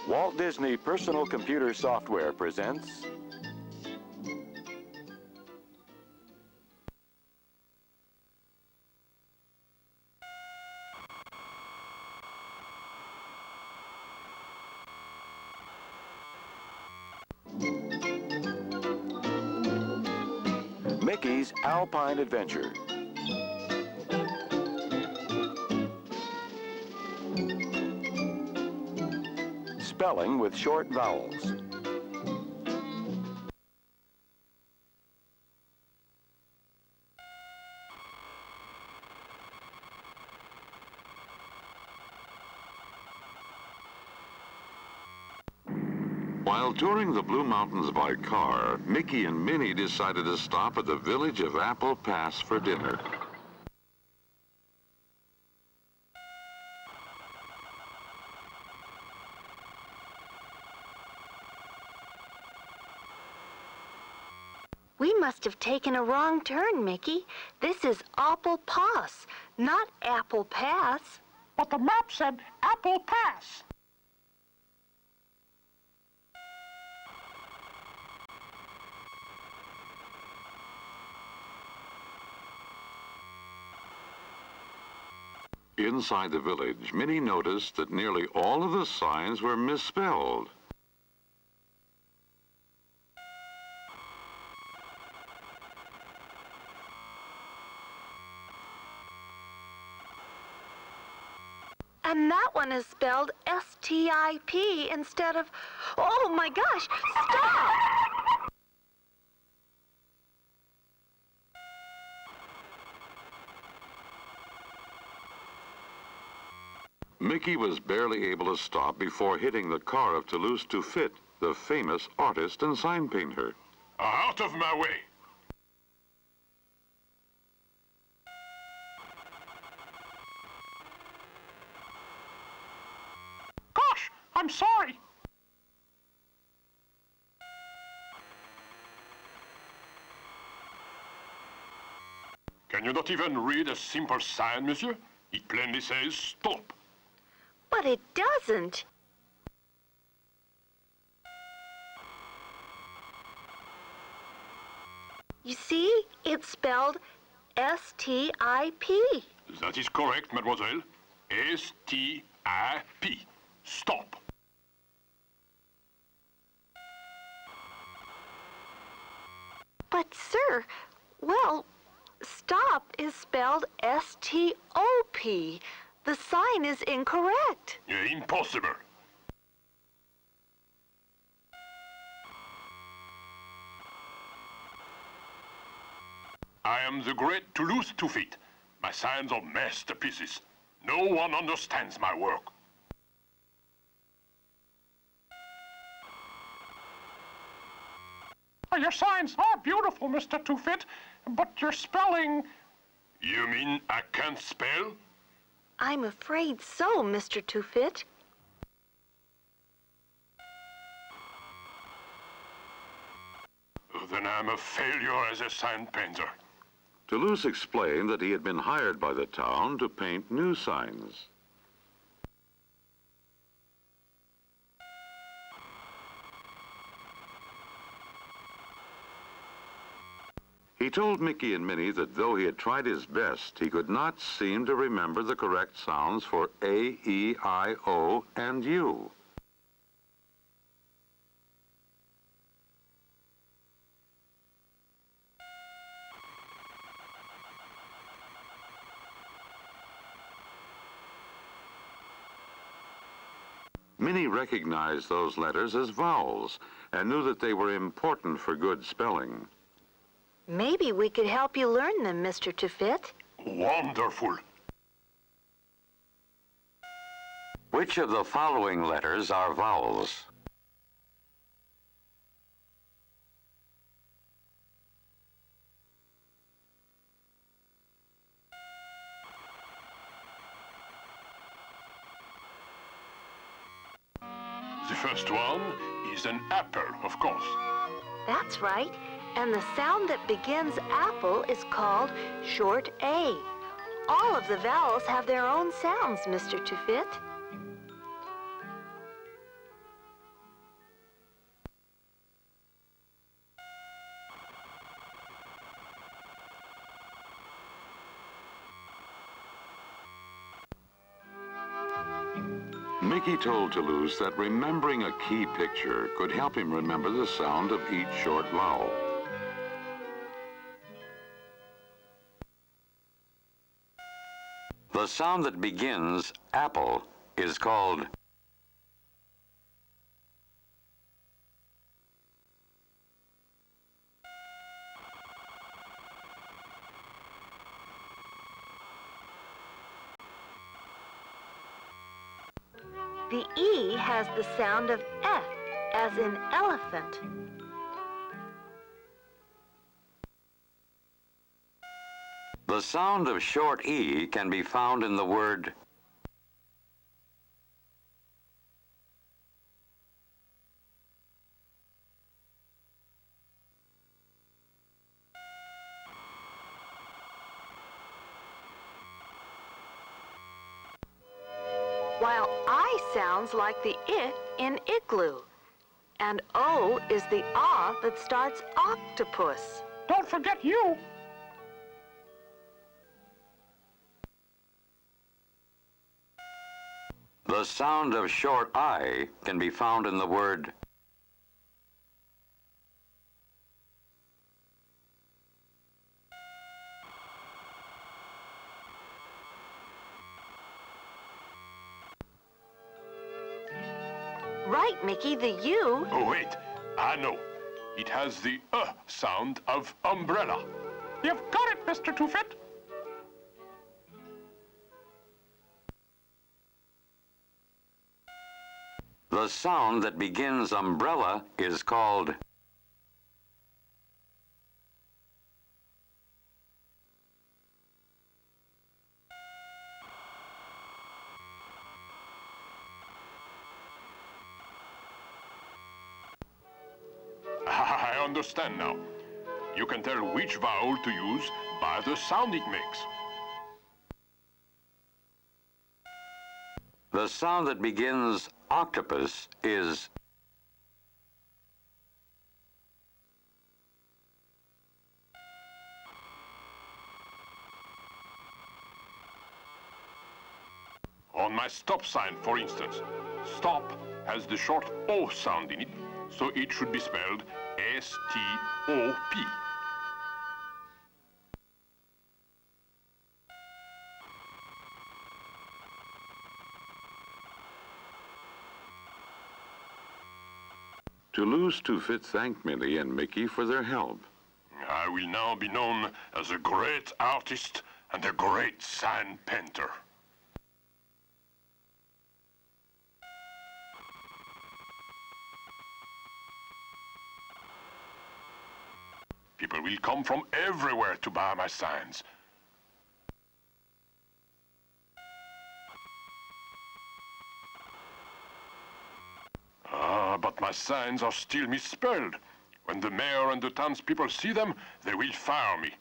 Walt Disney Personal Computer Software presents Mickey's Alpine Adventure. Spelling with short vowels. While touring the Blue Mountains by car, Mickey and Minnie decided to stop at the village of Apple Pass for dinner. We must have taken a wrong turn, Mickey. This is Apple Pass, not Apple Pass. But the map said Apple Pass. Inside the village, Minnie noticed that nearly all of the signs were misspelled. And that one is spelled S-T-I-P instead of... Oh, my gosh! Stop! Mickey was barely able to stop before hitting the car of Toulouse Touffet, the famous artist and sign painter. Out of my way! Gosh, I'm sorry. Can you not even read a simple sign, monsieur? It plainly says stop. But it doesn't. You see, it's spelled S-T-I-P. That is correct, mademoiselle. S-T-I-P. Stop. But, sir, well, stop is spelled S-T-O-P. The sign is incorrect. Impossible. I am the great Toulouse Touffet. My signs are masterpieces. No one understands my work. Your signs are beautiful, Mr. Touffet, but your spelling... You mean I can't spell? I'm afraid so, Mr. Touffet. Then I'm a failure as a sign painter. Toulouse explained that he had been hired by the town to paint new signs. He told Mickey and Minnie that though he had tried his best, he could not seem to remember the correct sounds for A, E, I, O, and U. Minnie recognized those letters as vowels and knew that they were important for good spelling. Maybe we could help you learn them, Mr. Touffet. Wonderful. Which of the following letters are vowels? The first one is an apple, of course. That's right. And the sound that begins apple is called short A. All of the vowels have their own sounds, Mr. Tufit. Mickey told Toulouse that remembering a key picture could help him remember the sound of each short vowel. The sound that begins apple is called The E has the sound of F, as in elephant. the sound of short E can be found in the word While I sounds like the I in igloo. And O is the ah that starts octopus. Don't forget you. The sound of short I can be found in the word Right, Mickey, the U. Oh, wait. I know. It has the sound of umbrella. You've got it, Mr. Tufit. The sound that begins umbrella is called I understand now. You can tell which vowel to use by the sound it makes. the sound that begins octopus is On my stop sign, for instance, stop has the short O sound in it, so it should be spelled S-T-O-P. Toulouse Tufit thanked Millie and Mickey for their help. I will now be known as a great artist and a great sign painter. People will come from everywhere to buy my signs. But my signs are still misspelled. When the mayor and the townspeople see them, they will fire me.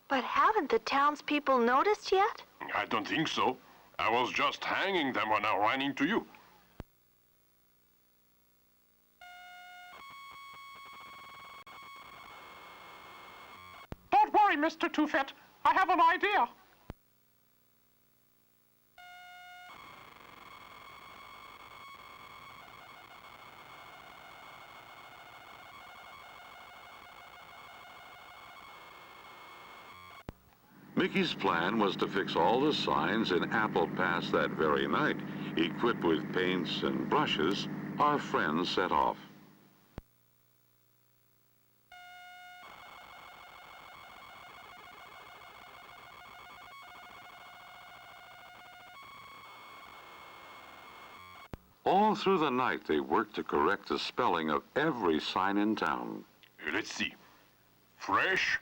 But haven't the townspeople noticed yet? I don't think so. I was just hanging them when I ran into you. Don't worry, Mr. Tufit. I have an idea. Mickey's plan was to fix all the signs in Apple Pass that very night. Equipped with paints and brushes, our friends set off. All through the night, they worked to correct the spelling of every sign in town. Let's see. Fresh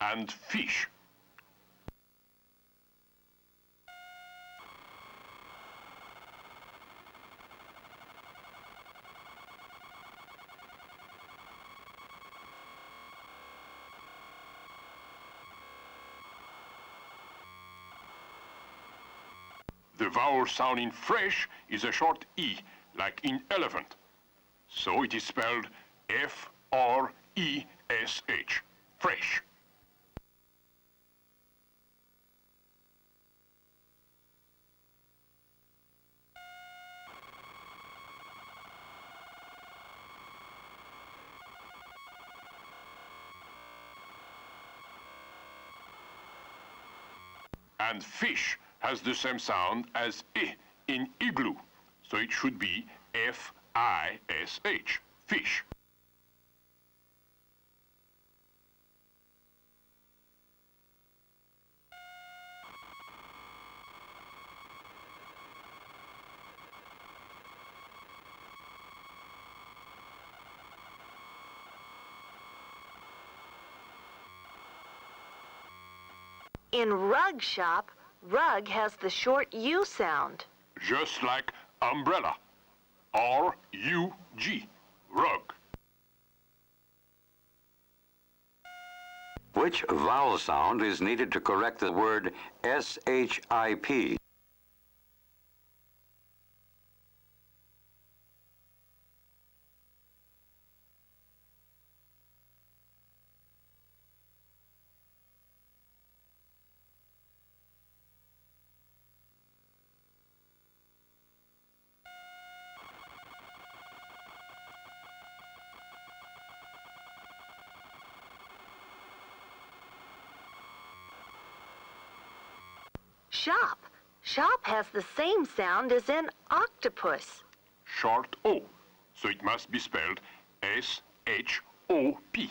and fish. The vowel sound in fresh is a short E, like in elephant. So it is spelled F-R-E-S-H, fresh. And fish has the same sound as I in igloo, so it should be F-I-S-H, fish. In rug shop, rug has the short U sound. Just like umbrella, R-U-G, rug. Which vowel sound is needed to correct the word S-H-I-P? Shop. Shop has the same sound as in octopus. Short O, so it must be spelled S-H-O-P.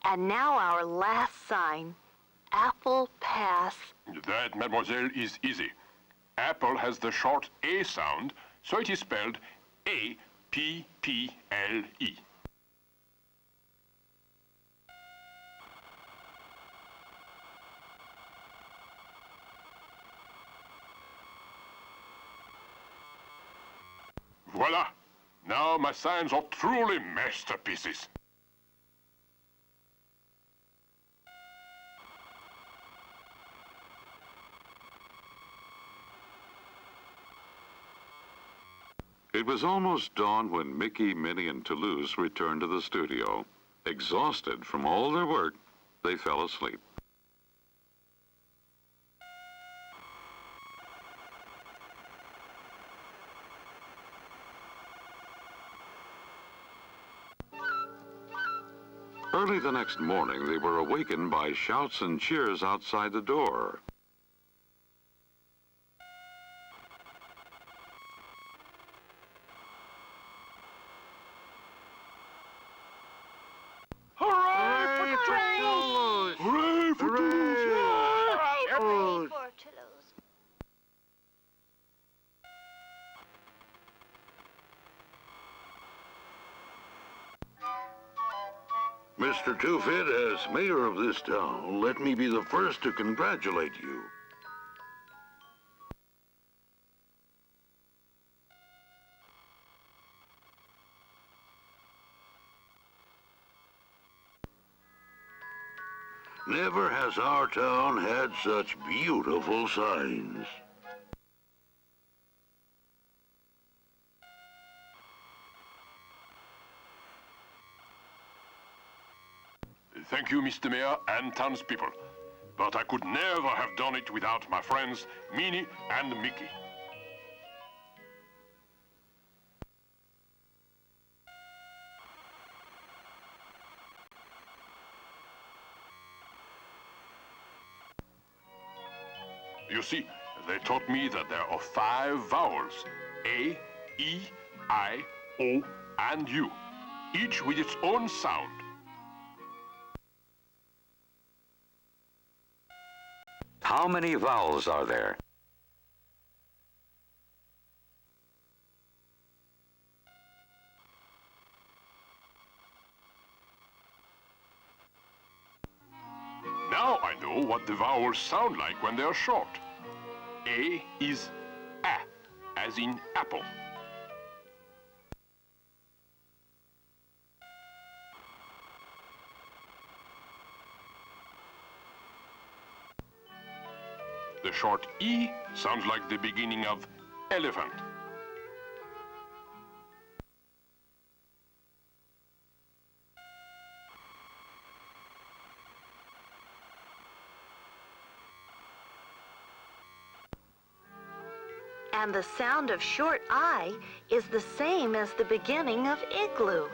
And now our last sign, apple pass. That, mademoiselle, is easy. Apple has the short A sound, so it is spelled A-P-P-L-E. Voila! Now my signs are truly masterpieces. It was almost dawn when Mickey, Minnie, and Toulouse returned to the studio. Exhausted from all their work, they fell asleep. Early the next morning, they were awakened by shouts and cheers outside the door. Hooray for Toulouse! Hooray for Toulouse! Hooray for Toulouse! Mr. Two-Fit, as mayor of this town, let me be the first to congratulate you. Never has our town had such beautiful signs. Thank you, Mr. Mayor and townspeople. But I could never have done it without my friends, Minnie and Mickey. You see, they taught me that there are 5 vowels, A, E, I, O, and U, each with its own sound. How many vowels are there? Now I know what the vowels sound like when they are short. A is A, as in apple. The short E sounds like the beginning of elephant. And the sound of short I is the same as the beginning of igloo.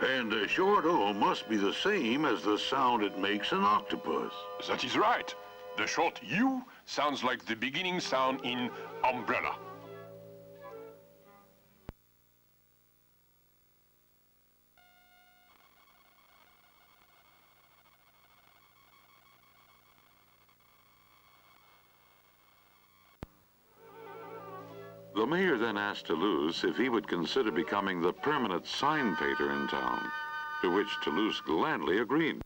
And the short O must be the same as the sound it makes an octopus. That is right. The short U sounds like the beginning sound in umbrella. The mayor then asked Toulouse if he would consider becoming the permanent sign painter in town, to which Toulouse gladly agreed.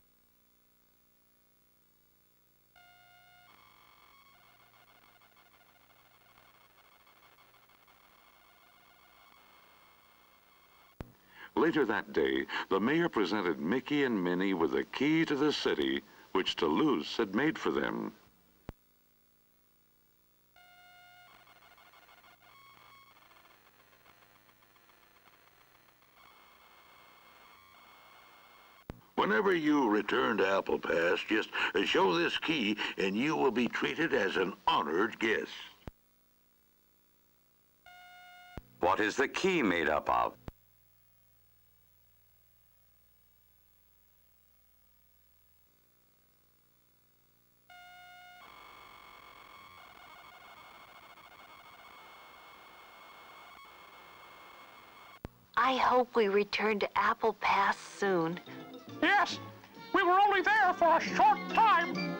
Later that day, the mayor presented Mickey and Minnie with the key to the city, which Toulouse had made for them. Whenever you return to Apple Pass, just show this key and you will be treated as an honored guest. What is the key made up of? I hope we return to Apple Pass soon. Yes, we were only there for a short time.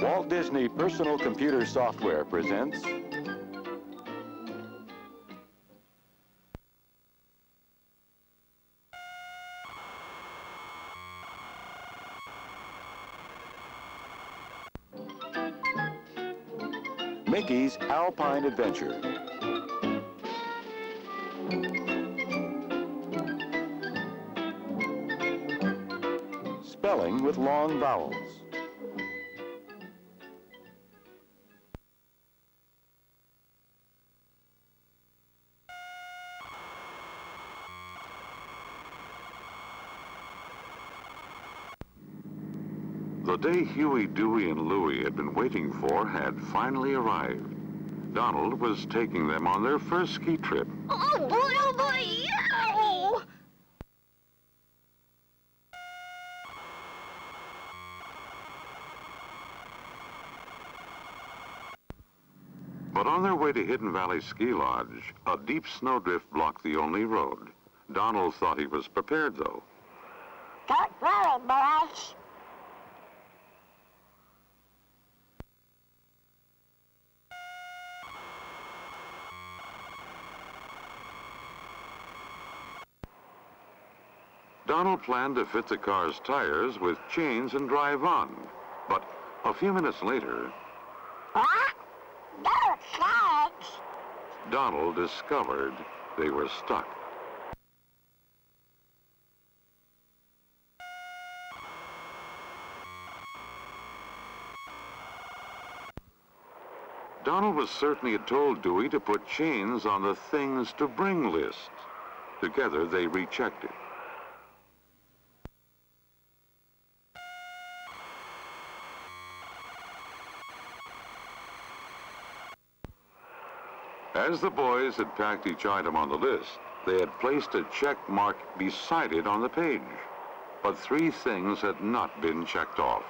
Walt Disney Personal Computer Software presents Mickey's Alpine Adventure. Spelling with long vowels. The day Huey, Dewey, and Louie had been waiting for had finally arrived. Donald was taking them on their first ski trip. Oh boy, yow! But on their way to Hidden Valley Ski Lodge, a deep snowdrift blocked the only road. Donald thought he was prepared, though. Don't worry, boys. Donald planned to fit the car's tires with chains and drive on. But a few minutes later, What? No flags. Donald discovered they were stuck. Donald was certain he had told Dewey to put chains on the things to bring list. Together, they rechecked it. As the boys had packed each item on the list, they had placed a check mark beside it on the page. But 3 things had not been checked off.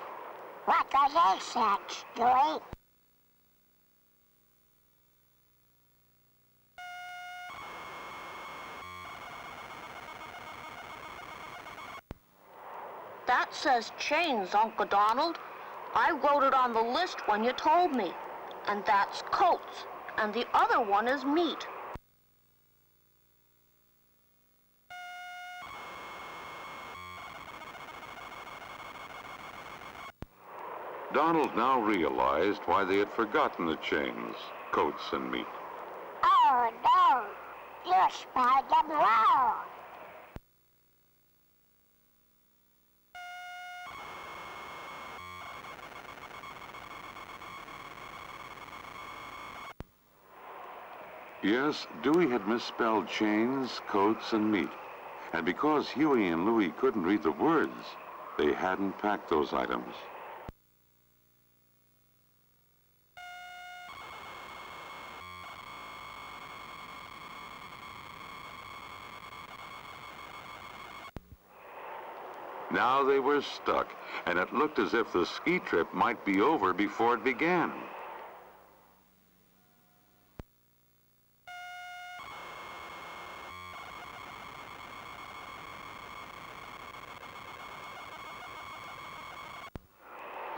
What does EXEC do? That says chains, Uncle Donald. I wrote it on the list when you told me. And that's coats. And the other one is meat. Donald now realized why they had forgotten the chains, coats, and meat. Oh no, you spelled them wrong. Yes, Dewey had misspelled chains, coats, and meat. And because Huey and Louie couldn't read the words, they hadn't packed those items. Now they were stuck, and it looked as if the ski trip might be over before it began.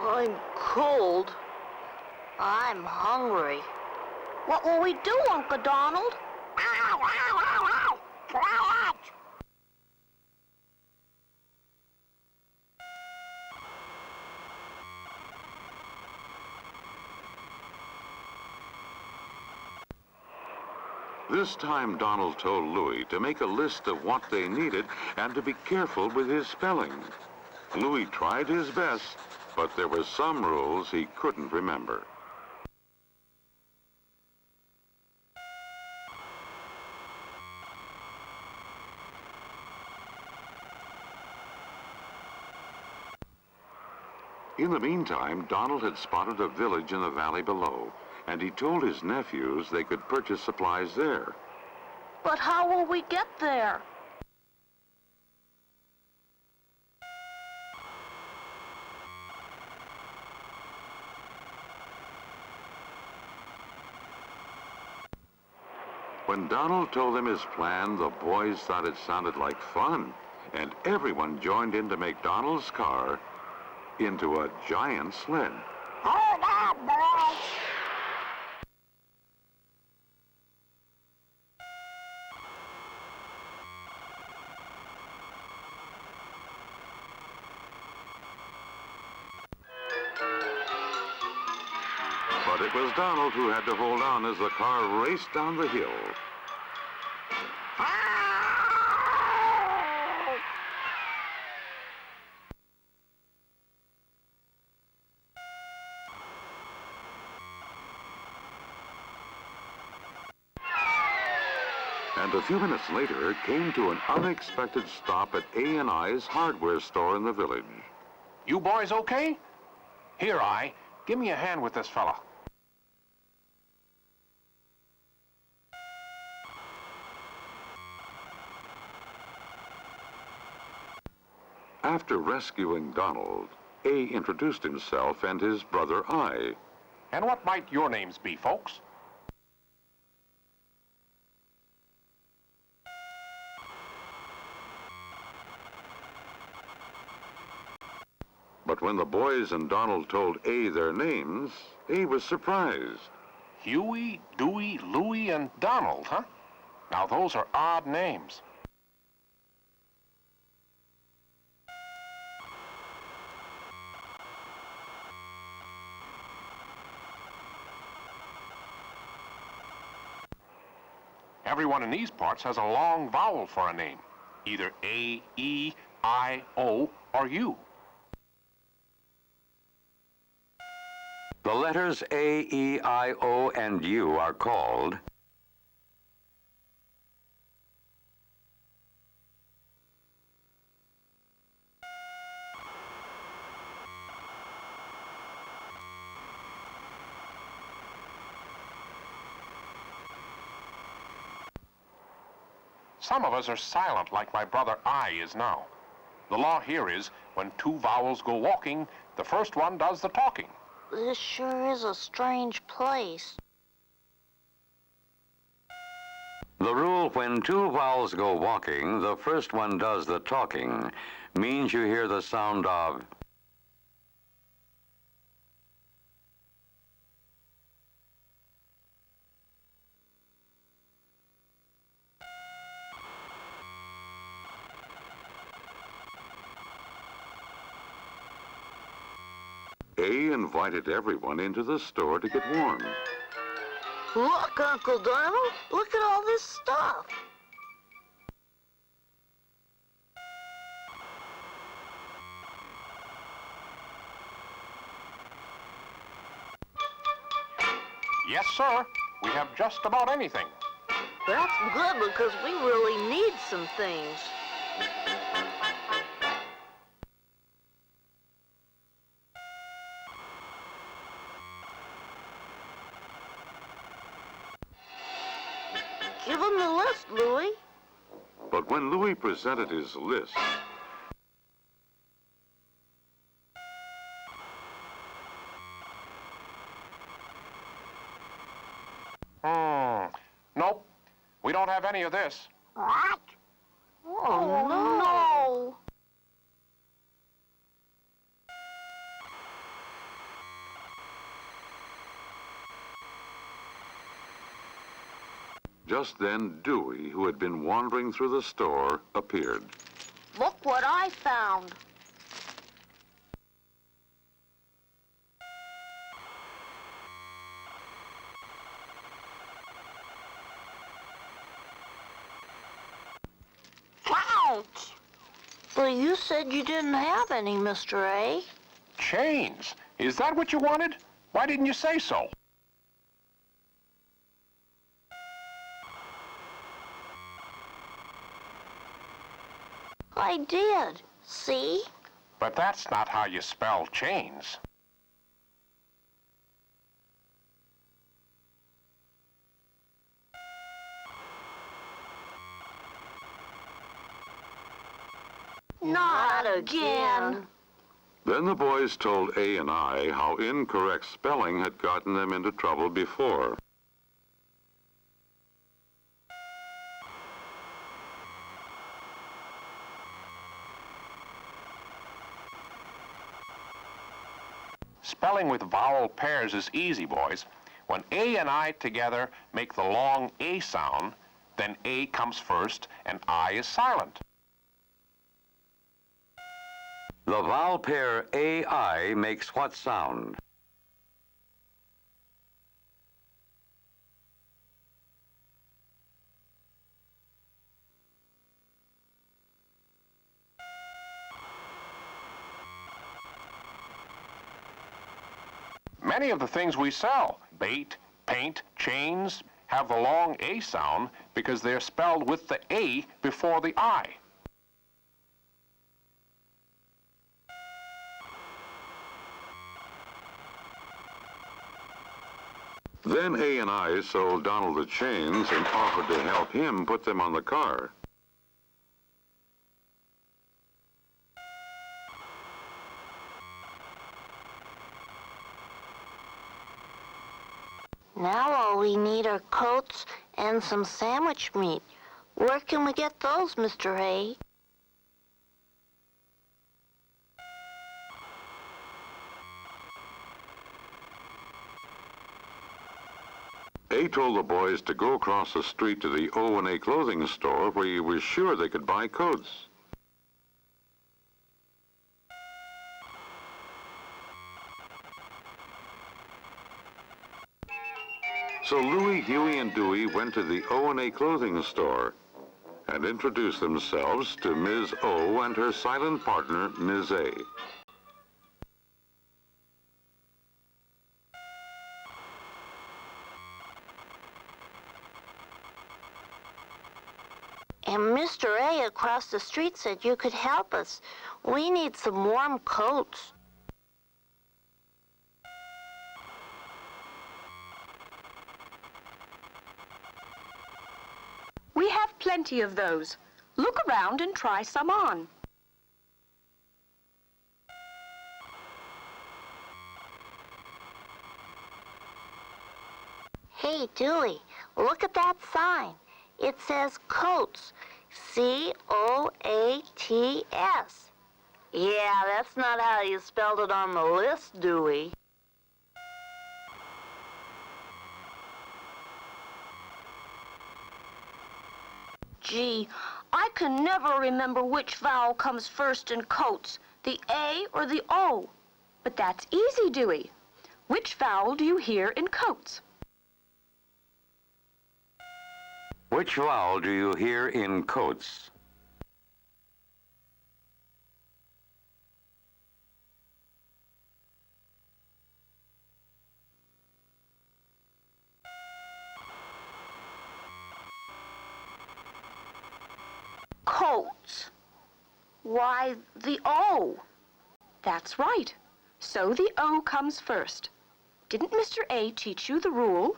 I'm cold. I'm hungry. What will we do, Uncle Donald? Ow, ow, ow, ow. Quiet. This time Donald told Louie to make a list of what they needed and to be careful with his spelling. Louie tried his best, but there were some rules he couldn't remember. In the meantime, Donald had spotted a village in the valley below, and he told his nephews they could purchase supplies there. But how will we get there? When Donald told them his plan, the boys thought it sounded like fun, and everyone joined in to make Donald's car into a giant sled. Hold on, boys. But it was Donald who had to hold on as the car raced down the hill. And a few minutes later came to an unexpected stop at A&I's hardware store in the village. You boys okay? Here, give me a hand with this fella. After rescuing Donald, A introduced himself and his brother I. And what might your names be, folks? But when the boys and Donald told A their names, A was surprised. Huey, Dewey, Louie, and Donald, huh? Now those are odd names. Everyone in these parts has a long vowel for a name. Either A, E, I, O, or U. The letters A, E, I, O, and U are called Some of us are silent like my brother I is now. The law here is, when two vowels go walking, the first one does the talking. This sure is a strange place. The rule when two vowels go walking, the first one does the talking, means you hear the sound of A invited everyone into the store to get warm. Look, Uncle Donald, look at all this stuff. Yes, sir. We have just about anything. That's good because we really need some things. Give him the list, Louie. But when Louis presented his list, Nope. We don't have any of this. What? Oh, no. just then Dewey, who had been wandering through the store, appeared. Look what I found. Count. But you said you didn't have any, Mr. A. Chains. Is that what you wanted? Why didn't you say so? I did. See? But that's not how you spell chains. Not again. Then the boys told A and I how incorrect spelling had gotten them into trouble before. Spelling with vowel pairs is easy, boys. When A and I together make the long A sound, then A comes first and I is silent. The vowel pair AI makes what sound? Many of the things we sell, bait, paint, chains, have the long A sound because they're spelled with the A before the I. Then A and I sold Donald the chains and offered to help him put them on the car. Now all we need are coats and some sandwich meat. Where can we get those, Mr. A? A told the boys to go across the street to the O&A clothing store where he was sure they could buy coats. So Louie, Huey, and Dewey went to the O&A clothing store and introduced themselves to Ms. O and her silent partner, Ms. A. And Mr. A across the street said you could help us. We need some warm coats. We have plenty of those. Look around and try some on. Hey, Dewey, look at that sign. It says coats. C-O-A-T-S. Yeah, that's not how you spelled it on the list, Dewey. Gee, I can never remember which vowel comes first in coats, the A or the O. But that's easy, Dewey. Which vowel do you hear in coats? Which vowel do you hear in coats? Coats. Why, the O. That's right. So the O comes first. Didn't Mr. A teach you the rule?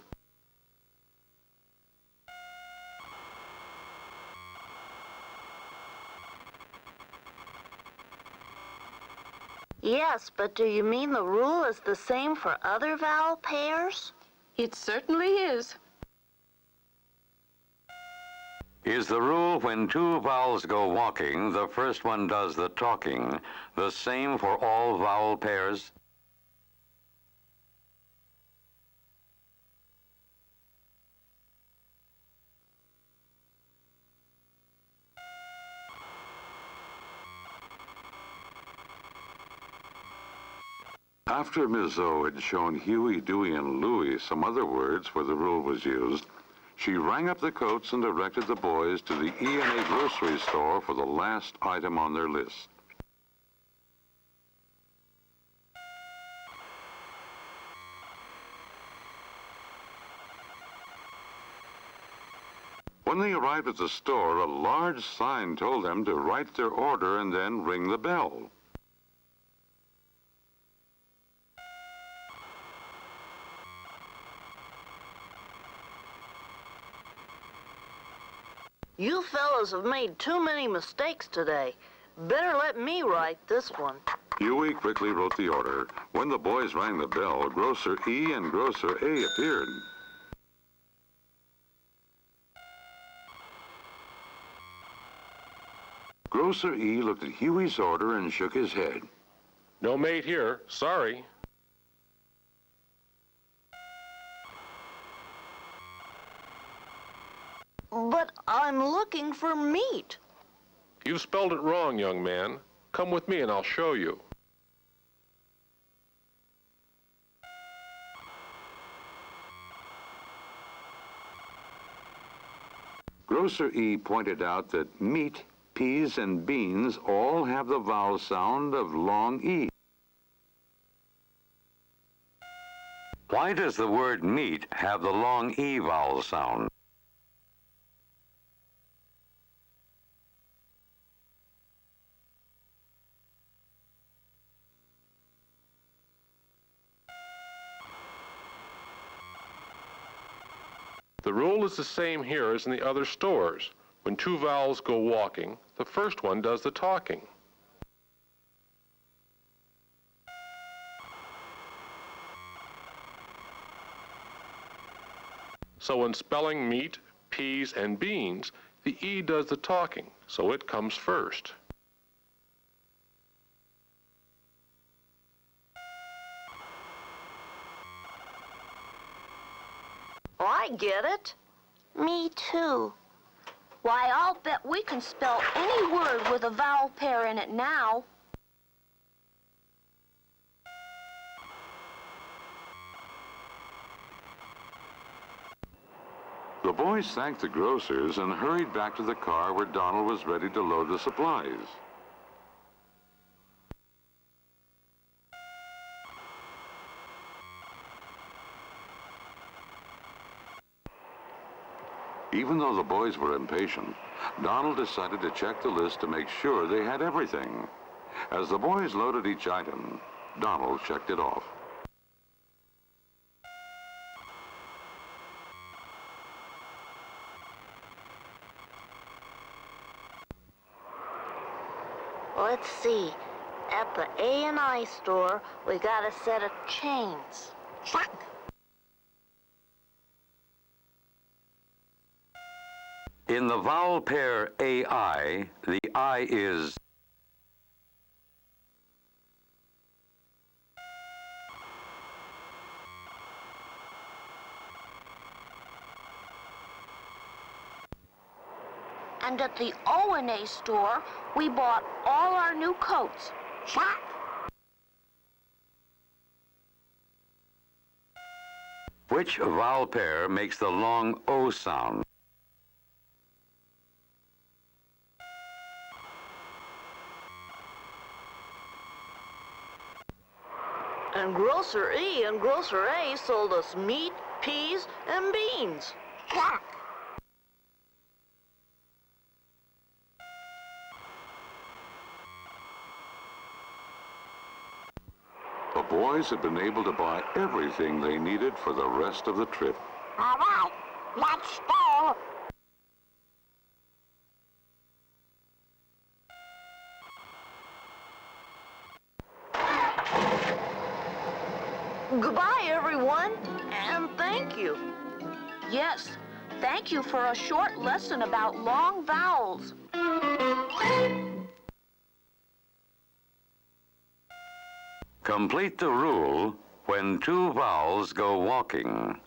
Yes, but do you mean the rule is the same for other vowel pairs? It certainly is. Is the rule when two vowels go walking, the first one does the talking, the same for all vowel pairs? After Ms. O had shown Huey, Dewey, and Louie some other words where the rule was used, she rang up the coats and directed the boys to the E&A grocery store for the last item on their list. When they arrived at the store, a large sign told them to write their order and then ring the bell. You fellas have made too many mistakes today. Better let me write this one. Huey quickly wrote the order. When the boys rang the bell, Grocer E and Grocer A appeared. Grocer E looked at Huey's order and shook his head. No mate here. Sorry. But I'm looking for meat. You've spelled it wrong, young man. Come with me and I'll show you. Grocer E pointed out that meat, peas, and beans all have the vowel sound of long E. Why does the word meat have the long E vowel sound? The rule is the same here as in the other stores. When two vowels go walking, the first one does the talking. So when spelling meat, peas, and beans, the E does the talking, so it comes first. Oh, I get it. Me too. Why, I'll bet we can spell any word with a vowel pair in it now. The boys thanked the grocers and hurried back to the car where Donald was ready to load the supplies. Even though the boys were impatient, Donald decided to check the list to make sure they had everything. As the boys loaded each item, Donald checked it off. Let's see. At the A&I store, we got a set of chains. Check. In the vowel pair AI, the I is And at the O&A store, we bought all our new coats. Check. which vowel pair makes the long O sound? And Grocer E and Grocer A sold us meat, peas, and beans. Check. The boys had been able to buy everything they needed for the rest of the trip. All right, let's go. Goodbye, everyone, and thank you. Yes, thank you for a short lesson about long vowels. Complete the rule when two vowels go walking.